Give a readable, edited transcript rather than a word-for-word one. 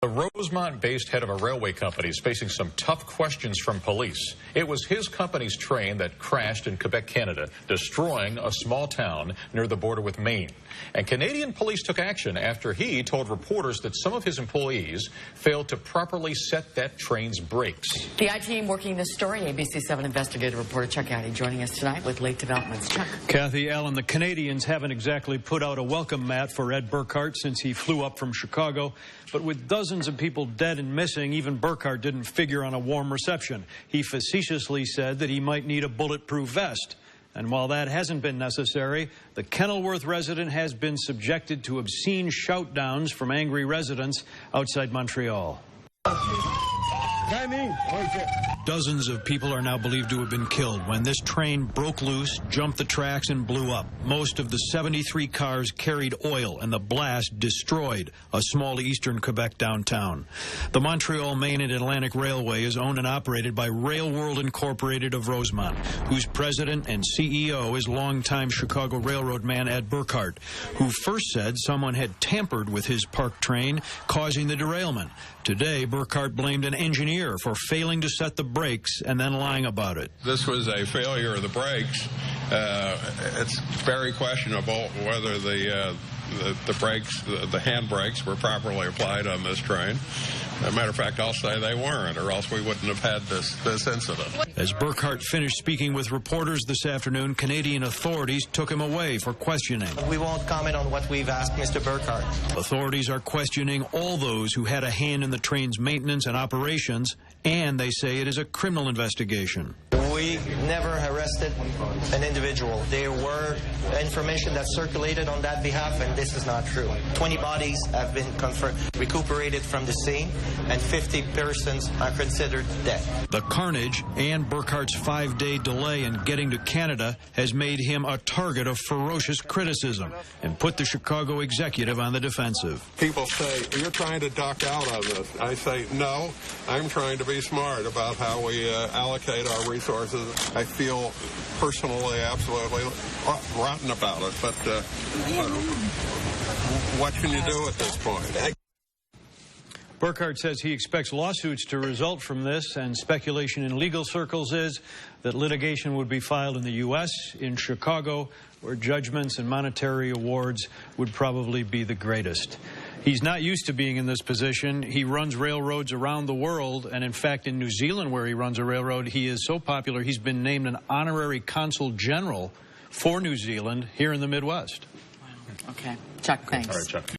The Rosemont-based head of a railway company is facing some tough questions from police. It was his company's train that crashed in Quebec, Canada, destroying a small town near the border with Maine. And Canadian police took action after he told reporters that some of his employees failed to properly set that train's brakes. The I-Team working this story, ABC 7 investigative reporter Chuck Addy joining us tonight with late developments. Chuck. Kathy Allen, the Canadians haven't exactly put out a welcome mat for Ed Burkhardt since he flew up from Chicago. But with dozens of people dead and missing, even Burkhardt didn't figure on a warm reception. He facetiously said that he might need a bulletproof vest. And while that hasn't been necessary, the Kenilworth resident has been subjected to obscene shout-downs from angry residents outside Montreal. Dozens of people are now believed to have been killed when this train broke loose, jumped the tracks, and blew up. Most of the 73 cars carried oil, and the blast destroyed a small eastern Quebec downtown. The Montreal, Maine, and Atlantic Railway is owned and operated by Rail World Incorporated of Rosemont, whose president and CEO is longtime Chicago Railroad man Ed Burkhardt, who first said someone had tampered with his parked train, causing the derailment. Today, Burkhardt blamed an engineer for failing to set the brakes and then lying about it. This was a failure of the brakes. It's very questionable whether the brakes, the hand brakes, were properly applied on this train. As a matter of fact, I'll say they weren't, or else we wouldn't have had this incident. As Burkhardt finished speaking with reporters this afternoon, Canadian authorities took him away for questioning. We won't comment on what we've asked Mr. Burkhardt. Authorities are questioning all those who had a hand in the train's maintenance and operations, and they say it is a criminal investigation. We never arrested an individual. There were information that circulated on that behalf, and this is not true. 20 bodies have been recuperated from the scene, and 50 persons are considered dead. The carnage and Burkhardt's 5-day delay in getting to Canada has made him a target of ferocious criticism and put the Chicago executive on the defensive. People say, you're trying to duck out of this. I say, no, I'm trying to be smart about how we allocate our resources. I feel personally absolutely rotten about it, but what can you do at this point? Burkhardt says he expects lawsuits to result from this, and speculation in legal circles is that litigation would be filed in the U.S., in Chicago, where judgments and monetary awards would probably be the greatest. He's not used to being in this position. He runs railroads around the world, and in fact, in New Zealand, where he runs a railroad, he is so popular, he's been named an honorary consul general for New Zealand here in the Midwest. Wow. Okay. Chuck, thanks. All right, Chuck.